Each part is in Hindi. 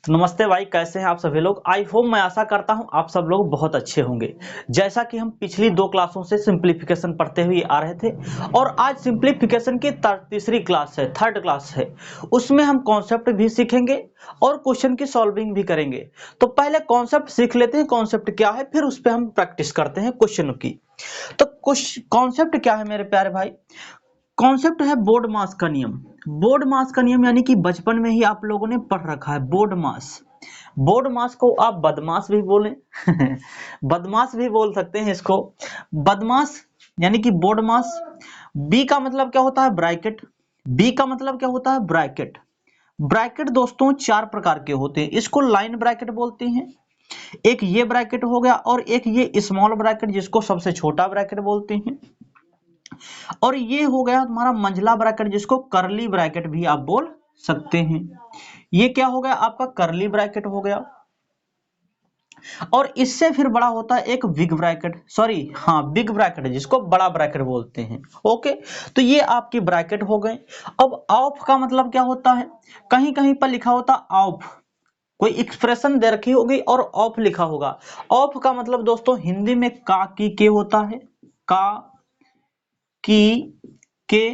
नमस्ते भाई, कैसे हैं आप सभी लोग। आई होप, मैं आशा करता हूं आप सब लोग बहुत अच्छे होंगे। जैसा कि हम पिछली 2 क्लासों से सिंप्लीफिकेशन पढ़ते हुए आ रहे थे और आज सिंप्लीफिकेशन की तीसरी क्लास है, थर्ड क्लास है। उसमें हम कॉन्सेप्ट भी सीखेंगे और क्वेश्चन की सॉल्विंग भी करेंगे। तो पहले कॉन्सेप्ट सीख लेते हैं, कॉन्सेप्ट क्या है, फिर उस पर हम प्रैक्टिस करते हैं क्वेश्चन की। तो कॉन्सेप्ट क्या है मेरे प्यारे भाई? कॉन्सेप्ट है बोर्ड मास का नियम। बोर्ड मास का नियम यानी कि बचपन में ही आप लोगों ने पढ़ रखा है। बोर्ड मास, बोर्ड मास को आप बदमाश भी बोलें बदमाश भी बोल सकते हैं इसको। बदमाश यानी कि बोर्ड मास। बी का मतलब क्या होता है? ब्रैकेट। बी का मतलब क्या होता है? ब्रैकेट। ब्रैकेट दोस्तों 4 प्रकार के होते हैं। इसको लाइन ब्रैकेट बोलते हैं, एक ये ब्रैकेट हो गया, और एक ये स्मॉल ब्रैकेट जिसको सबसे छोटा ब्रैकेट बोलते हैं, और ये हो गया तुम्हारा मंझला ब्रैकेट जिसको करली ब्रैकेट भी आप बोल सकते हैं। ये क्या हो गया? आपका करली ब्रैकेट हो गया। और इससे फिर बड़ा होता है एक बिग ब्रैकेट, बिग ब्रैकेट जिसको बड़ा ब्रैकेट बोलते हैं। ओके, तो ये आपकी ब्रैकेट हो गए। अब ऑफ का मतलब क्या होता है? कहीं कहीं पर लिखा होता ऑफ, कोई एक्सप्रेशन दे रखी होगी और ऑफ लिखा होगा। ऑफ का मतलब दोस्तों हिंदी में का की के होता है। का की के।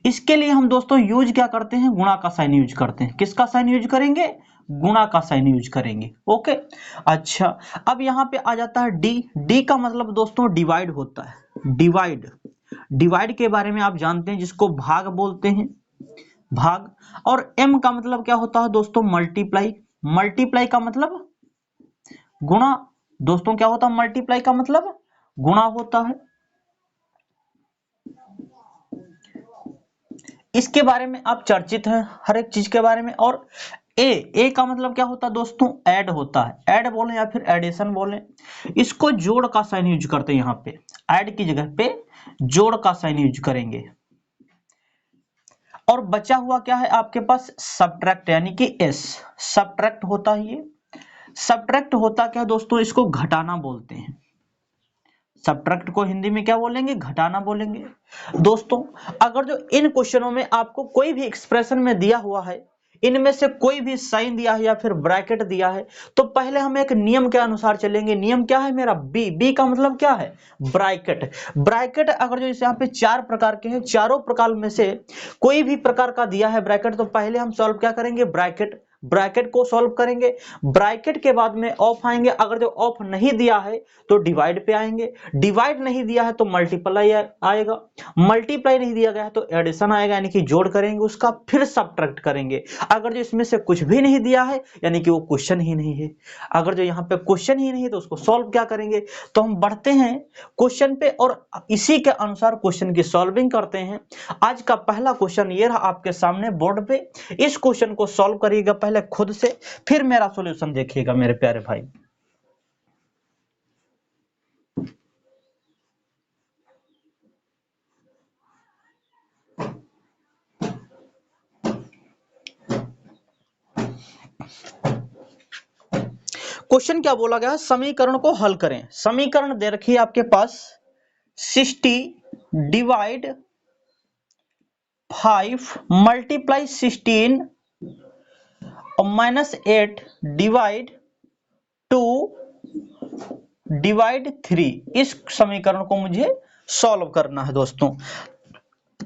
इसके लिए हम दोस्तों यूज क्या करते हैं? गुणा का साइन यूज करते हैं। किसका साइन यूज करेंगे? गुणा का साइन यूज करेंगे। ओके, अच्छा, अब यहां पे आ जाता है डी। डी का मतलब दोस्तों डिवाइड होता है। डिवाइड, डिवाइड के बारे में आप जानते हैं, जिसको भाग बोलते हैं, भाग। और एम का मतलब क्या होता है दोस्तों? मल्टीप्लाई। मल्टीप्लाई का मतलब गुणा। दोस्तों क्या होता है? मल्टीप्लाई का मतलब गुणा होता है। इसके बारे में आप चर्चित हैं हर एक चीज के बारे में। और ए का मतलब क्या होता है दोस्तों? ऐड होता है। ऐड बोलें या फिर एडिशन बोलें, इसको जोड़ का साइन यूज करते हैं। यहाँ पे ऐड की जगह पे जोड़ का साइन यूज करेंगे। और बचा हुआ क्या है आपके पास? सब्ट्रैक्ट, यानी कि एस। सब्ट्रैक्ट होता है ये। सब्ट्रैक्ट होता क्या दोस्तों? इसको घटाना बोलते हैं। सब्ट्रैक्ट को हिंदी में क्या बोलेंगे? घटाना बोलेंगे। दोस्तों अगर जो इन क्वेश्चनों में आपको कोई भी एक्सप्रेशन में दिया हुआ है, इनमें से कोई भी साइन दिया है या फिर ब्रैकेट दिया है, तो पहले हम एक नियम के अनुसार चलेंगे। नियम क्या है मेरा? बी। बी का मतलब क्या है? ब्रैकेट। ब्रैकेट अगर जो इस यहाँ पे 4 प्रकार के हैं, चारों प्रकार में से कोई भी प्रकार का दिया है ब्रैकेट, तो पहले हम सॉल्व क्या करेंगे? ब्रैकेट। ब्रैकेट को सॉल्व करेंगे। ब्रैकेट के बाद में ऑफ आएंगे। अगर जो ऑफ नहीं दिया है तो डिवाइड पे आएंगे। डिवाइड नहीं दिया है तो मल्टीप्लाई आएगा। मल्टीप्लाई नहीं दिया गया है तो एडिशन आएगा, यानी कि जोड़ करेंगे उसका, फिर सब्ट्रैक्ट करेंगे। अगर जो इसमें से कुछ भी नहीं दिया है यानी कि वो क्वेश्चन ही नहीं है। अगर जो यहाँ पे क्वेश्चन ही नहीं है तो उसको सॉल्व क्या करेंगे? तो हम बढ़ते हैं क्वेश्चन पे और इसी के अनुसार क्वेश्चन की सॉल्विंग करते हैं। आज का पहला क्वेश्चन ये रहा आपके सामने बोर्ड पे। इस क्वेश्चन को सॉल्व करिएगा पहले खुद से, फिर मेरा सॉल्यूशन देखिएगा मेरे प्यारे भाई। क्वेश्चन क्या बोला गया? समीकरण को हल करें। समीकरण दे रखी है आपके पास 60 डिवाइड 5 मल्टीप्लाई 16 और -8 डिवाइड 2 डिवाइड 3। इस समीकरण को मुझे सॉल्व करना है दोस्तों।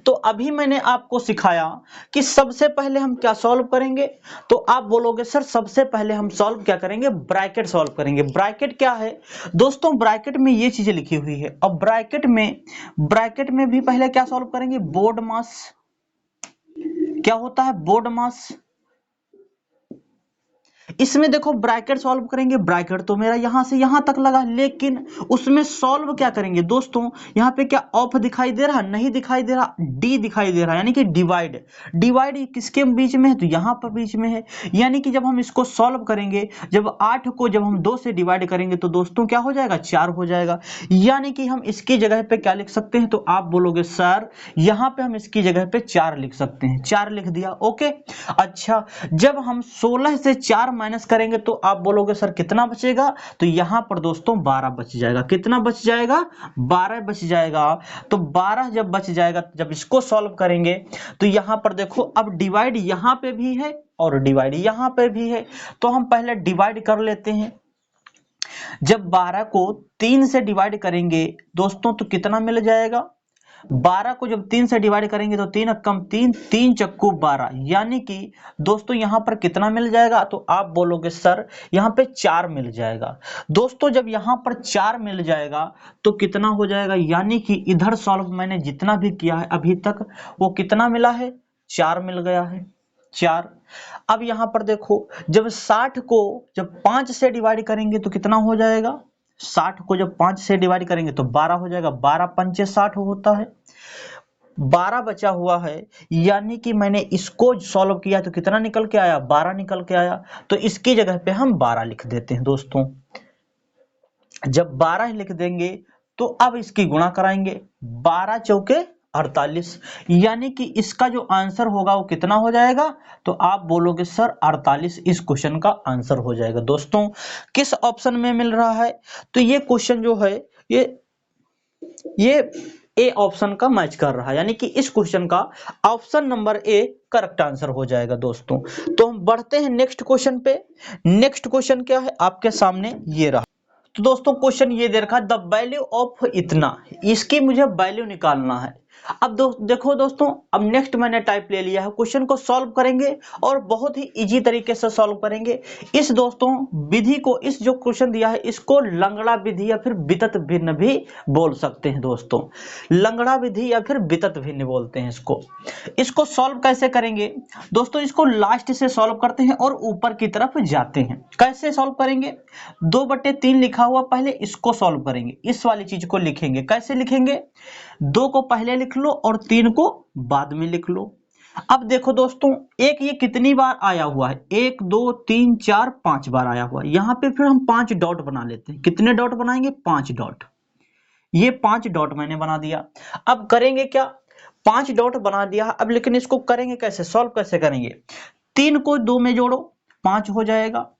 तो अभी मैंने आपको सिखाया कि सबसे पहले हम क्या सॉल्व करेंगे। तो आप बोलोगे सर सबसे पहले हम सॉल्व क्या करेंगे? ब्रैकेट सॉल्व करेंगे। ब्रैकेट क्या है दोस्तों? ब्रैकेट में ये चीजें लिखी हुई है। अब ब्रैकेट में भी पहले क्या सॉल्व करेंगे? बोर्ड मास। क्या होता है? बोर्ड मास। इसमें देखो ब्रैकेट सॉल्व करेंगे। ब्रैकेट तो मेरा यहां से यहां तक लगा, लेकिन उसमें सॉल्व क्या करेंगे दोस्तों? यहां पे क्या ऑफ दिखाई दे रहा? नहीं दिखाई दे रहा, डी दिखाई दे रहा, यानी कि डिवाइड। डिवाइड किसके बीच में है? तो यहां पर बीच में है। यानी कि जब हम इसको सॉल्व करेंगे, जब 8 को जब हम 2 से डिवाइड करेंगे तो दोस्तों क्या हो जाएगा? 4 हो जाएगा। यानी कि हम इसकी जगह पे क्या लिख सकते हैं? तो आप बोलोगे सर यहां पे हम इसकी जगह पे 4 लिख सकते हैं। 4 लिख दिया। ओके, अच्छा, जब हम 16 से 4 माइनस करेंगे तो आप बोलोगे सर कितना बचेगा, तो यहां पर दोस्तों 12 बच जाएगा। कितना बच जाएगा, 12 बच जाएगा। तो 12 जब बच जाएगा, जब इसको सॉल्व करेंगे तो यहां पर देखो अब डिवाइड यहां पे भी है और डिवाइड यहां पे भी है, तो हम पहले डिवाइड कर लेते हैं। जब 12 को 3 से डिवाइड करेंगे दोस्तों तो कितना मिल जाएगा, 12 को जब 3 से डिवाइड करेंगे तो 3 कम 3, 3 चक्कू 12, यानी कि दोस्तों यहां पर कितना मिल जाएगा, तो आप बोलोगे सर यहां पे 4 मिल जाएगा। दोस्तों जब यहां पर 4 मिल जाएगा तो कितना हो जाएगा, यानी कि इधर सॉल्व मैंने जितना भी किया है अभी तक वो कितना मिला है, 4 मिल गया है, 4। अब यहां पर देखो जब 60 को जब 5 से डिवाइड करेंगे तो कितना हो जाएगा, 60 को जब 5 से डिवाइड करेंगे तो 12 हो जाएगा, 12 पंचे 60 होता है, 12 बचा हुआ है, यानी कि मैंने इसको सॉल्व किया तो कितना निकल के आया, 12 निकल के आया। तो इसकी जगह पे हम 12 लिख देते हैं दोस्तों। जब 12 लिख देंगे तो अब इसकी गुणा कराएंगे, 12 चौके 48, यानी कि इसका जो आंसर होगा वो कितना हो जाएगा, तो आप बोलोगे सर 48 इस क्वेश्चन का आंसर हो जाएगा। दोस्तों किस ऑप्शन में मिल रहा है, तो ये क्वेश्चन जो है ये ए ऑप्शन का मैच कर रहा है, यानी कि इस क्वेश्चन का option number A correct answer हो जाएगा दोस्तों। तो हम बढ़ते हैं नेक्स्ट क्वेश्चन पे। नेक्स्ट क्वेश्चन क्या है आपके सामने ये रहा। तो दोस्तों क्वेश्चन ये दे रखा, द वैल्यू ऑफ इतना, इसकी मुझे वैल्यू निकालना है। अब देखो दोस्तों, अब नेक्स्ट मैंने टाइप ले लिया है, क्वेश्चन को सॉल्व करेंगे और बहुत ही इजी तरीके से सॉल्व करेंगे। इस दोस्तों विधि को, इस जो क्वेश्चन दिया है इसको लंगड़ा विधि या फिर वितत भिन्न भी बोल सकते हैं दोस्तों। लंगड़ा विधि या फिर वितत भिन्न बोलते हैं इसको। इसको सॉल्व कैसे करेंगे दोस्तों, इसको लास्ट से सॉल्व करते हैं और ऊपर की तरफ जाते हैं। कैसे सॉल्व करेंगे, 2/3 लिखा हुआ, पहले इसको सॉल्व करेंगे, इस वाली चीज को लिखेंगे। कैसे लिखेंगे, 2 को पहले लिख लो और 3 को बाद में लिख लो। अब देखो दोस्तों, एक ये कितनी बार आया हुआ है, 1 2 3 4 5 बार आया हुआ है। यहां पे फिर हम 5 डॉट बना लेते हैं। कितने डॉट बनाएंगे, 5 डॉट। ये 5 डॉट मैंने बना दिया। अब करेंगे क्या, 5 डॉट बना दिया। अब लेकिन इसको करेंगे कैसे, सॉल्व कैसे करेंगे, 3 को 2 में जोड़ो 5 हो जाएगा,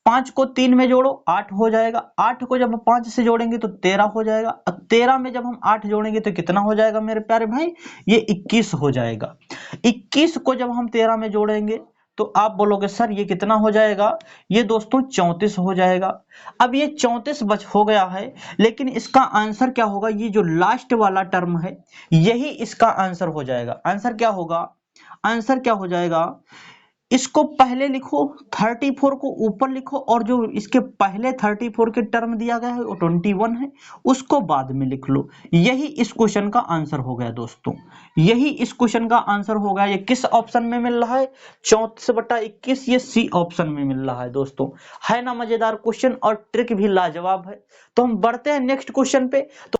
5 को 3 में जोड़ो 8 हो जाएगा, 8 को जब 5 से जोड़ेंगे तो 13 हो जाएगा। अब 13 में जब हम 8 जोड़ेंगे तो कितना हो जाएगा मेरे प्यारे भाई, ये 21 हो जाएगा। 21 को जब हम 13 में जोड़ेंगे तो आप बोलोगे सर ये कितना हो जाएगा, ये दोस्तों 34 हो जाएगा। अब ये 34 बच हो गया है, लेकिन इसका आंसर क्या होगा, ये जो लास्ट वाला टर्म है यही इसका आंसर हो जाएगा। आंसर क्या होगा, आंसर क्या हो जाएगा, इसको पहले लिखो, 34 को ऊपर लिखो और जो इसके पहले 34 के टर्म दिया गया है वो 21 है, उसको बाद में लिख लो। यही इस क्वेश्चन का आंसर हो गया दोस्तों, यही इस क्वेश्चन का आंसर हो गया। ये किस ऑप्शन में मिल रहा है, 34/21, ये सी ऑप्शन में मिल रहा है दोस्तों। है ना मजेदार क्वेश्चन, और ट्रिक भी लाजवाब है। तो हम बढ़ते हैं नेक्स्ट क्वेश्चन पे। तो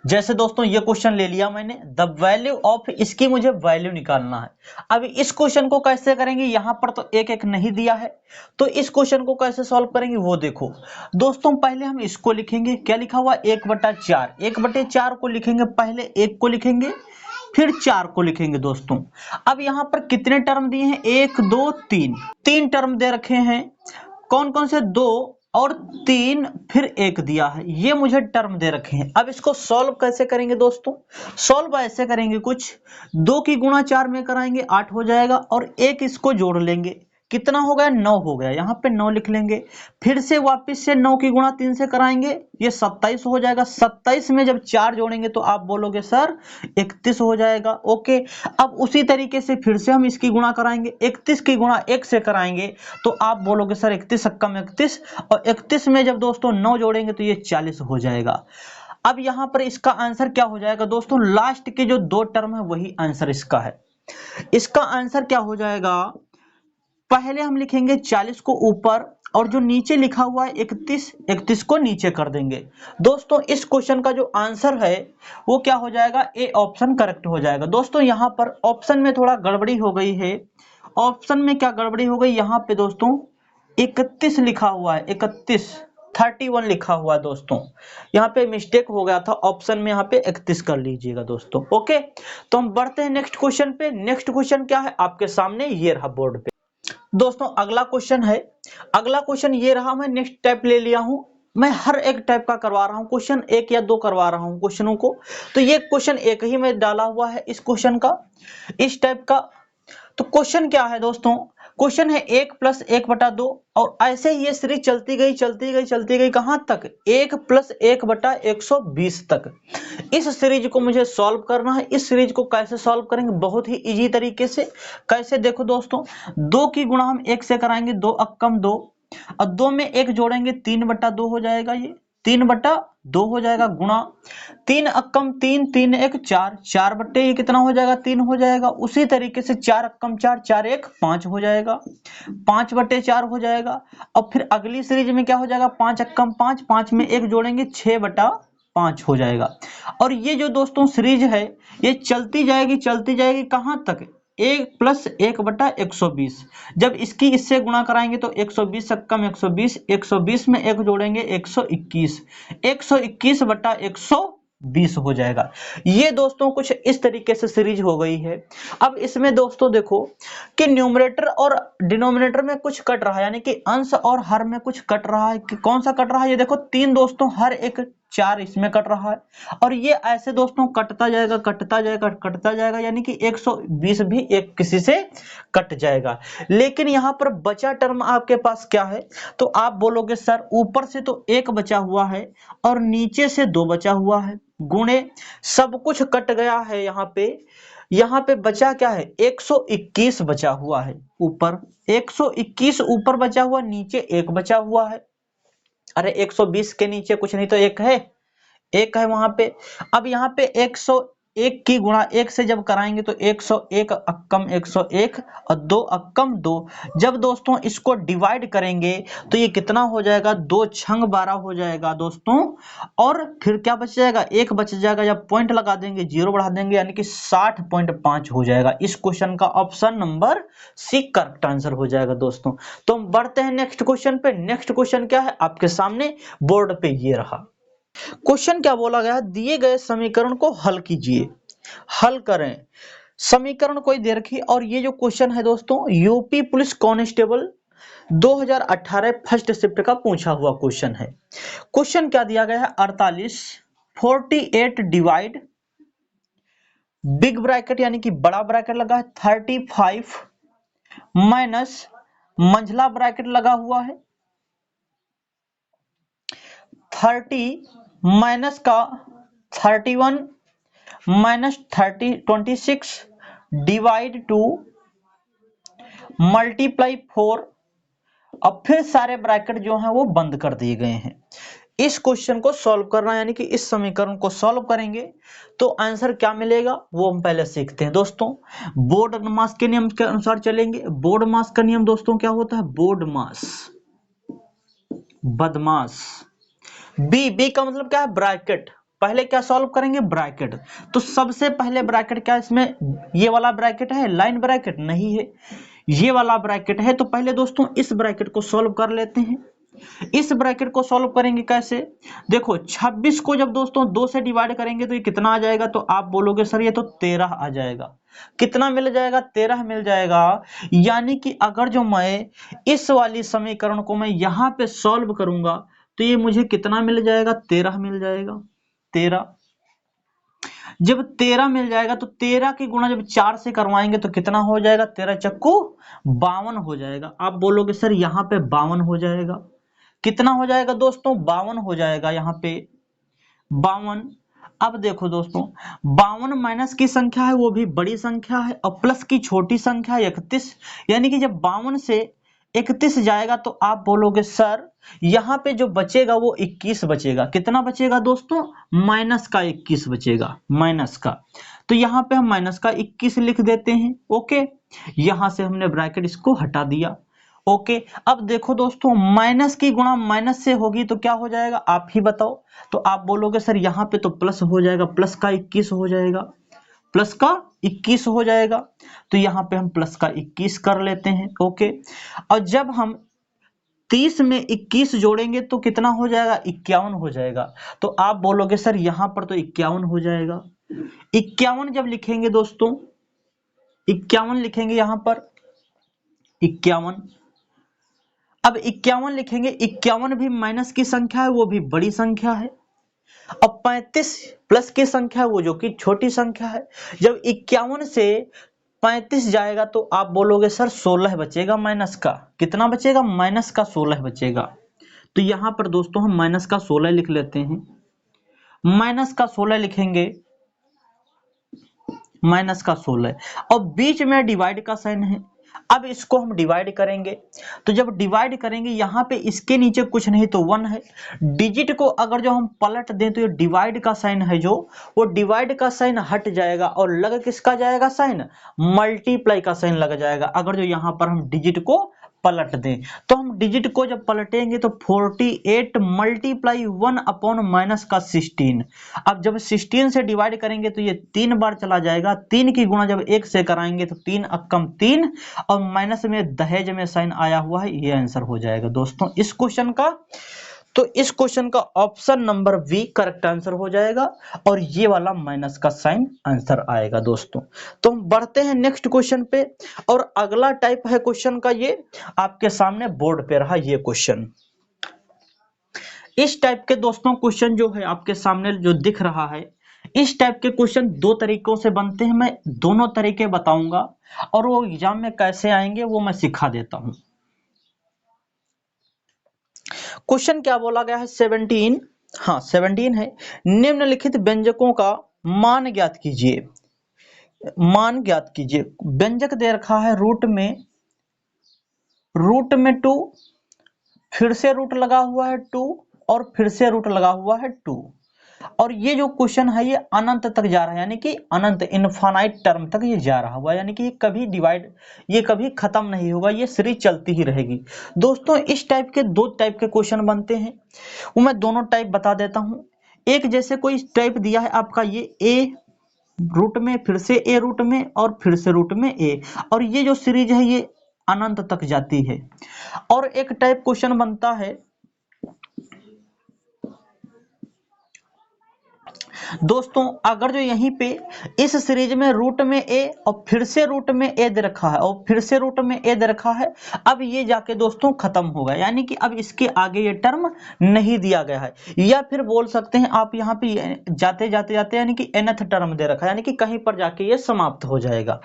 जैसे दोस्तों ये क्वेश्चन ले लिया मैंने, द वैल्यू ऑफ, इसकी मुझे वैल्यू निकालना है। अब इस क्वेश्चन को कैसे करेंगे, यहां पर तो एक एक नहीं दिया है, तो इस क्वेश्चन को कैसे सॉल्व करेंगे वो देखो दोस्तों। पहले हम इसको लिखेंगे, क्या लिखा हुआ, 1/4, 1/4 को लिखेंगे, पहले 1 को लिखेंगे फिर 4 को लिखेंगे दोस्तों। अब यहां पर कितने टर्म दिए हैं, 1 2 3 टर्म दे रखे हैं। कौन कौन से, 2 और 3 फिर 1 दिया है, ये मुझे टर्म दे रखे हैं। अब इसको सॉल्व कैसे करेंगे दोस्तों, सॉल्व ऐसे करेंगे, कुछ 2 की गुणा 4 में कराएंगे 8 हो जाएगा, और 1 इसको जोड़ लेंगे, कितना हो गया, 9 हो गया, यहाँ पे 9 लिख लेंगे। फिर से वापस से 9 की गुणा 3 से कराएंगे, ये 27 हो जाएगा। 27 में जब 4 जोड़ेंगे तो आप बोलोगे सर 31 हो जाएगा। ओके, अब उसी तरीके से फिर से हम इसकी गुणा कराएंगे, 31 की गुणा 1 से कराएंगे तो आप बोलोगे सर 31 × 31, और 31 में जब दोस्तों 9 जोड़ेंगे तो ये 40 हो जाएगा। अब यहां पर इसका आंसर क्या हो जाएगा दोस्तों, लास्ट के जो 2 टर्म है वही आंसर इसका है। इसका आंसर क्या हो जाएगा, पहले हम लिखेंगे 40 को ऊपर, और जो नीचे लिखा हुआ है 31 को नीचे कर देंगे। दोस्तों इस क्वेश्चन का जो आंसर है वो क्या हो जाएगा, ए ऑप्शन करेक्ट हो जाएगा। दोस्तों यहाँ पर ऑप्शन में थोड़ा गड़बड़ी हो गई है। ऑप्शन में क्या गड़बड़ी हो गई, यहाँ पे दोस्तों 31 लिखा हुआ है, 31 लिखा हुआ है दोस्तों, यहाँ पे मिस्टेक हो गया था, ऑप्शन में यहाँ पे 31 कर लीजिएगा दोस्तों। ओके, तो हम बढ़ते हैं नेक्स्ट क्वेश्चन पे। नेक्स्ट क्वेश्चन क्या है आपके सामने, ये रहा बोर्ड पे। दोस्तों अगला क्वेश्चन है, अगला क्वेश्चन ये रहा, मैं नेक्स्ट टाइप ले लिया हूं, मैं हर एक टाइप का करवा रहा हूं क्वेश्चन, एक या दो करवा रहा हूं क्वेश्चनों को। तो ये क्वेश्चन एक ही में डाला हुआ है इस क्वेश्चन का, इस टाइप का। तो क्वेश्चन क्या है दोस्तों, क्वेश्चन है 1 + 1/2 और ऐसे ही ये सीरीज चलती गई चलती गई चलती गई, कहां तक, 1 + 1/120 तक। इस सीरीज को मुझे सॉल्व करना है। इस सीरीज को कैसे सॉल्व करेंगे, बहुत ही इजी तरीके से। कैसे, देखो दोस्तों, 2 की गुणा हम 1 से कराएंगे, 2 अक्कम 2, और 2 में 1 जोड़ेंगे 3/2 हो जाएगा, ये 3/2 हो जाएगा, गुणा 3 अक्कम 3, 3 1 4, 4 बट्टे ये कितना हो जाएगा, 3 हो जाएगा। उसी तरीके से 4 अक्कम 4, 4 1 5 हो जाएगा, 5/4 हो जाएगा। और फिर अगली सीरीज में क्या हो जाएगा, 5 अक्कम 5, 5 में 1 जोड़ेंगे 6/5 हो जाएगा। और ये जो दोस्तों सीरीज है ये चलती जाएगी कहां तक, 1 + 1/120। जब इसकी इससे गुणा कराएंगे तो 120 अक्कम 120, 120 में 1 जोड़ेंगे 121, 121/120 हो जाएगा। ये दोस्तों कुछ इस तरीके से सीरीज हो गई है। अब इसमें दोस्तों देखो कि न्यूमरेटर और डिनोमिनेटर में कुछ कट रहा है, यानी कि अंश और हर में कुछ कट रहा है। कि कौन सा कट रहा है, ये देखो 3 दोस्तों, हर एक 4 इसमें कट रहा है, और ये ऐसे दोस्तों कटता जाएगा, यानी कि 120 भी एक किसी से कट जाएगा। लेकिन यहां पर बचा टर्म आपके पास क्या है, तो आप बोलोगे सर ऊपर से तो 1 बचा हुआ है और नीचे से 2 बचा हुआ है, गुणे सब कुछ कट गया है। यहां पे बचा क्या है, 121 बचा हुआ है, ऊपर 121 ऊपर बचा हुआ, नीचे 1 बचा हुआ है। अरे 120 के नीचे कुछ नहीं तो 1 है, 1 है वहां पे। अब यहाँ पे 101 की गुणा 1 से जब कराएंगे तो 101 अक्कम 101 और 2 अक्कम 2। जब दोस्तों इसको डिवाइड करेंगे तो ये कितना हो जाएगा, 2 छंग 12 हो जाएगा दोस्तों। और फिर क्या बच जाएगा, 1 बच जाएगा, जब पॉइंट लगा देंगे 0 बढ़ा देंगे, यानी कि 60.5 हो जाएगा। इस क्वेश्चन का option number C correct answer हो जाएगा दोस्तों। तो हम बढ़ते हैं नेक्स्ट क्वेश्चन पे। नेक्स्ट क्वेश्चन क्या है आपके सामने बोर्ड पे, ये रहा क्वेश्चन। क्या बोला गया है, दिए गए समीकरण को हल कीजिए, हल करें। समीकरण कोई दे रखी, और ये जो क्वेश्चन है दोस्तों UP police constable 2018 first shift का पूछा हुआ क्वेश्चन है। क्वेश्चन क्या दिया गया है, 48 48 डिवाइड, बिग ब्रैकेट यानी कि बड़ा ब्रैकेट लगा है, 35 माइनस मंझला ब्रैकेट लगा हुआ है, 30 माइनस का 31 माइनस 26 डिवाइड 2 मल्टीप्लाई 4। अब फिर सारे ब्रैकेट जो हैं वो बंद कर दिए गए हैं। इस क्वेश्चन को सॉल्व करना, यानी कि इस समीकरण को सॉल्व करेंगे तो आंसर क्या मिलेगा वो हम पहले सीखते हैं दोस्तों। बोर्ड मास के नियम के अनुसार चलेंगे। बोर्ड मास का नियम दोस्तों क्या होता है, बोर्ड मास, बदमाश। बी का मतलब क्या है, ब्रैकेट। पहले क्या सॉल्व करेंगे, ब्रैकेट। तो सबसे पहले ब्रैकेट क्या, इसमें ये वाला ब्रैकेट है, लाइन ब्रैकेट नहीं है, ये वाला ब्रैकेट है। तो पहले दोस्तों इस ब्रैकेट को सॉल्व कर लेते हैं। इस ब्रैकेट को सॉल्व करेंगे कैसे, देखो 26 को जब दोस्तों 2 से डिवाइड करेंगे तो ये कितना आ जाएगा, तो आप बोलोगे सर ये तो 13 आ जाएगा। कितना मिल जाएगा, 13 मिल जाएगा। यानी कि अगर जो मैं इस वाली समीकरण को मैं यहां पे सॉल्व करूंगा तो ये मुझे कितना मिल जाएगा, 13 मिल जाएगा। 13 जब 13 मिल जाएगा तो 13 की गुणा जब 4 से करवाएंगे तो कितना हो जाएगा, 13 चक्कू 52 हो जाएगा। आप बोलोगे सर यहां पे 52 हो जाएगा। कितना हो जाएगा दोस्तों, 52 हो जाएगा यहाँ पे 52। अब देखो दोस्तों 52 माइनस की संख्या है वो भी बड़ी संख्या है, और प्लस की छोटी संख्या है 31। यानी कि जब 52 से 31 जाएगा तो आप बोलोगे सर यहाँ पे जो बचेगा वो 21 बचेगा। कितना बचेगा दोस्तों, माइनस का 21 बचेगा, माइनस का। तो यहाँ पे हम माइनस का 21 लिख देते हैं। ओके, यहां से हमने ब्रैकेट इसको हटा दिया। ओके, अब देखो दोस्तों माइनस की गुणा माइनस से होगी तो क्या हो जाएगा, आप ही बताओ। तो आप बोलोगे सर यहाँ पे तो प्लस हो जाएगा, प्लस का 21 हो जाएगा, प्लस का 21 हो जाएगा। तो यहाँ पे हम प्लस का 21 कर लेते हैं। ओके, और जब हम 30 में 21 जोड़ेंगे तो कितना हो जाएगा, 51 हो जाएगा। तो आप बोलोगे सर यहाँ पर तो 51 हो जाएगा। 51 जब लिखेंगे दोस्तों, 51 लिखेंगे यहाँ पर 51। अब 51 लिखेंगे, 51 भी माइनस की संख्या है, वो भी बड़ी संख्या है। अब 35 प्लस की संख्या है, वो जो कि छोटी संख्या है। जब 51 से 35 जाएगा तो आप बोलोगे सर 16 बचेगा माइनस का। कितना बचेगा? माइनस का 16 बचेगा। तो यहां पर दोस्तों हम माइनस का 16 लिख लेते हैं। माइनस का 16 लिखेंगे, माइनस का 16, और बीच में डिवाइड का साइन है। अब इसको हम डिवाइड करेंगे, तो जब डिवाइड करेंगे यहां पे इसके नीचे कुछ नहीं तो 1 है। डिजिट को अगर जो हम पलट दें तो ये डिवाइड का साइन है जो, वो डिवाइड का साइन हट जाएगा और लग किसका जाएगा साइन? मल्टीप्लाई का साइन लग जाएगा अगर जो यहां पर हम डिजिट को पलट दें। तो हम डिजिट को जब पलटेंगे तो 48 मल्टीप्लाई 1 अपॉन माइनस का 16। अब जब 16 से डिवाइड करेंगे तो ये 3 बार चला जाएगा। 3 की गुणा जब 1 से कराएंगे तो 3 अक्कम 3, और माइनस में दहेज में साइन आया हुआ है, ये आंसर हो जाएगा दोस्तों इस क्वेश्चन का। तो इस क्वेश्चन का option number B correct answer हो जाएगा, और ये वाला माइनस का साइन आंसर आएगा दोस्तों। तो हम बढ़ते हैं नेक्स्ट क्वेश्चन पे, और अगला टाइप है क्वेश्चन का, ये आपके सामने बोर्ड पे रहा ये क्वेश्चन। इस टाइप के दोस्तों क्वेश्चन जो है आपके सामने जो दिख रहा है, इस टाइप के क्वेश्चन दो तरीकों से बनते हैं। मैं दोनों तरीके बताऊंगा, और वो एग्जाम में कैसे आएंगे वो मैं सिखा देता हूं। क्वेश्चन क्या बोला गया है? 17, हाँ 17 है। निम्नलिखित व्यंजकों का मान ज्ञात कीजिए। मान ज्ञात कीजिए। व्यंजक दे रखा है रूट में 2, फिर से रूट लगा हुआ है 2, और फिर से रूट लगा हुआ है 2, और ये जो क्वेश्चन है ये अनंत तक जा रहा है, यानी कि अनंत इनफाइनाइट टर्म तक ये जा रहा हुआ, यानी कि ये कभी डिवाइड, ये कभी खत्म नहीं होगा, ये सीरीज चलती ही रहेगी दोस्तों। इस टाइप के दो टाइप के क्वेश्चन बनते हैं, वो मैं दोनों टाइप बता देता हूं। एक जैसे कोई टाइप दिया है आपका ये ए रूट में, फिर से ए रूट में, और फिर से रूट में ए, और ये जो सीरीज है ये अनंत तक जाती है। और एक टाइप क्वेश्चन बनता है दोस्तों, अगर जो यहीं पे इस सीरीज में रूट में ए और फिर से रूट में ए दे रखा है, और फिर से रूट में ए दे रखा है, अब ये जाके दोस्तों खत्म होगा, यानी कि अब इसके आगे ये टर्म नहीं दिया गया है। या फिर बोल सकते हैं आप यहाँ पे जाते जाते जाते यानी कि nth टर्म दे रखा है, यानी कि कहीं पर जाके ये समाप्त हो जाएगा।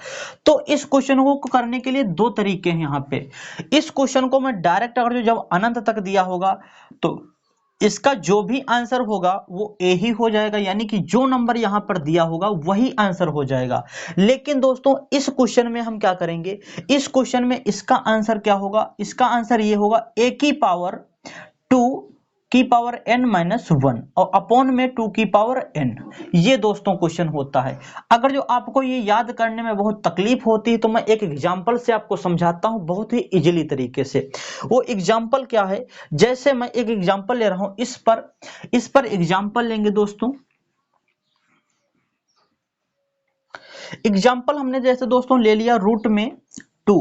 तो इस क्वेश्चन को करने के लिए दो तरीके हैं यहाँ पे। इस क्वेश्चन को मैं डायरेक्ट अगर जो जब अनंत तक दिया होगा तो इसका जो भी आंसर होगा वो ए ही हो जाएगा, यानी कि जो नंबर यहां पर दिया होगा वही आंसर हो जाएगा। लेकिन दोस्तों इस क्वेश्चन में हम क्या करेंगे? इस क्वेश्चन में इसका आंसर क्या होगा? इसका आंसर ये होगा ए की पावर 2 की पावर n माइनस 1 और अपॉन में 2 की पावर n। ये दोस्तों क्वेश्चन होता है। अगर जो आपको ये याद करने में बहुत तकलीफ होती है तो मैं एक एग्जांपल से आपको समझाता हूं बहुत ही इजीली तरीके से। वो एग्जांपल क्या है? जैसे मैं एक एग्जांपल ले रहा हूं, इस पर एग्जांपल लेंगे दोस्तों। एग्जांपल हमने जैसे दोस्तों ले लिया रूट में 2,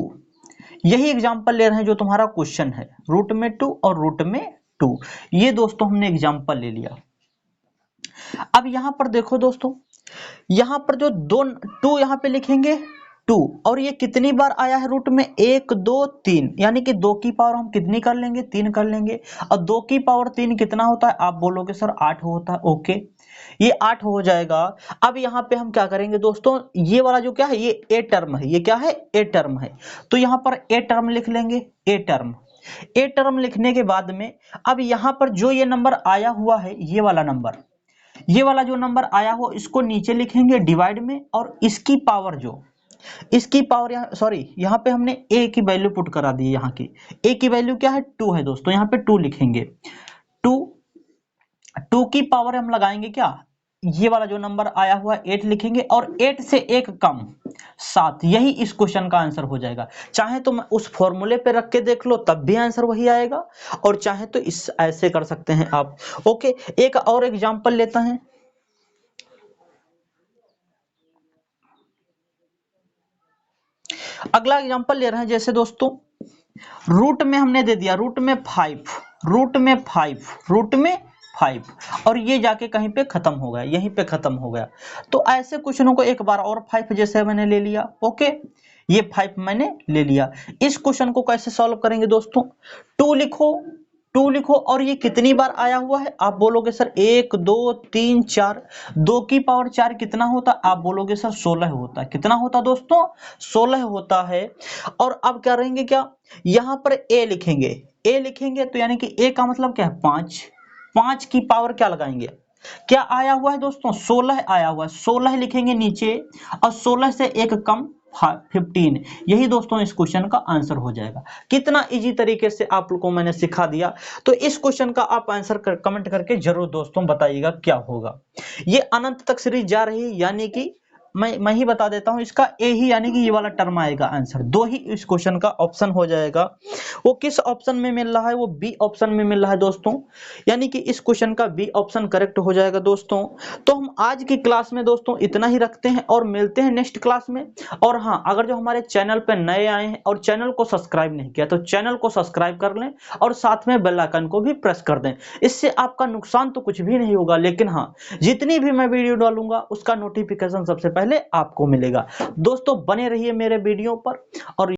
यही एग्जांपल ले रहे हैं जो तुम्हारा क्वेश्चन है, रूट में 2 और रूट में 2, ये दोस्तों हमने एग्जांपल ले लिया। अब यहां पर देखो दोस्तों, यहां पर जो 2 यहां पे लिखेंगे 2, और ये कितनी बार आया है रूट में? 1 2 3, यानी कि 2 की पावर हम कितनी कर लेंगे? 3 कर लेंगे। और 2 की पावर 3 कितना होता है? आप बोलोगे सर 8 होता है। ओके, ये 8 हो जाएगा। अब यहाँ पे हम क्या करेंगे दोस्तों, ये वाला जो क्या है ये ए टर्म है, ये क्या है? ए टर्म है। तो यहाँ पर ए टर्म लिख लेंगे, ए टर्म। ए टर्म लिखने के बाद में अब यहाँ पर जो ये नंबर आया हुआ है, ये वाला नंबर, ये वाला जो नंबर आया हो इसको नीचे लिखेंगे डिवाइड में, और इसकी पावर जो, इसकी पावर यहाँ सॉरी यहाँ पे हमने a की वैल्यू पुट करा दी है। यहाँ की a की वैल्यू क्या है? 2 है दोस्तों, यहाँ पे 2 लिखेंगे। 2 की पावर हम लगाएंगे क्या? ये वाला जो नंबर आया हुआ 8 लिखेंगे, और 8 से 1 कम 7, यही इस क्वेश्चन का आंसर हो जाएगा। चाहे तो मैं उस फॉर्मूले पे रख के देख लो तब भी आंसर वही आएगा, और चाहे तो इस ऐसे कर सकते हैं आप। ओके, एक और एग्जांपल लेते हैं। अगला एग्जांपल ले रहे हैं, जैसे दोस्तों रूट में हमने दे दिया रूट में 5, रूट में 5, रूट में 5, और ये जाके कहीं पे खत्म हो गया, यहीं पे खत्म हो गया। तो ऐसे क्वेश्चनों को एक बार और 5 जैसे मैंने ले लिया। ओके, ये 5 मैंने ले लिया। इस क्वेश्चन को कैसे सॉल्व करेंगे दोस्तों, 2 लिखो, 2 लिखो और ये कितनी बार आया हुआ है, आप बोलोगे सर 1 2 3 4, 2 की पावर 4 कितना होता, आप बोलोगे सर 16 होता है। कितना होता दोस्तों, 16 होता है। और अब क्या रहेंगे, क्या यहां पर a लिखेंगे, a लिखेंगे तो यानी कि a का मतलब क्या है 5, 5 की पावर क्या लगाएंगे, क्या आया हुआ है दोस्तों 16 आया हुआ है, 16 लिखेंगे नीचे और 16 से एक कम 15, यही दोस्तों इस क्वेश्चन का आंसर हो जाएगा। कितना इजी तरीके से आप लोगों को मैंने सिखा दिया। तो इस क्वेश्चन का आप आंसर कमेंट करके जरूर दोस्तों बताइएगा क्या होगा। ये अनंत तक सीरीज जा रही है, यानी कि मैं ही बता देता हूं, इसका ए ही यानी कि ये वाला टर्म आएगा आंसर, 2 ही इस क्वेश्चन का ऑप्शन हो जाएगा। वो किस ऑप्शन में मिल रहा है, वो बी ऑप्शन में मिल रहा है दोस्तों, यानी कि इस क्वेश्चन का बी ऑप्शन करेक्ट हो जाएगा दोस्तों। तो हम आज की क्लास में दोस्तों इतना ही रखते हैं और मिलते हैं नेक्स्ट क्लास में। और हाँ, अगर जो हमारे चैनल पर नए आए हैं और चैनल को सब्सक्राइब नहीं किया तो चैनल को सब्सक्राइब कर लें और साथ में बेल आइकन को भी प्रेस कर दें। इससे आपका नुकसान तो कुछ भी नहीं होगा, लेकिन हाँ, जितनी भी मैं वीडियो डालूंगा उसका नोटिफिकेशन सबसे पहले आपको मिलेगा। दोस्तों बने रहिए मेरे वीडियो पर और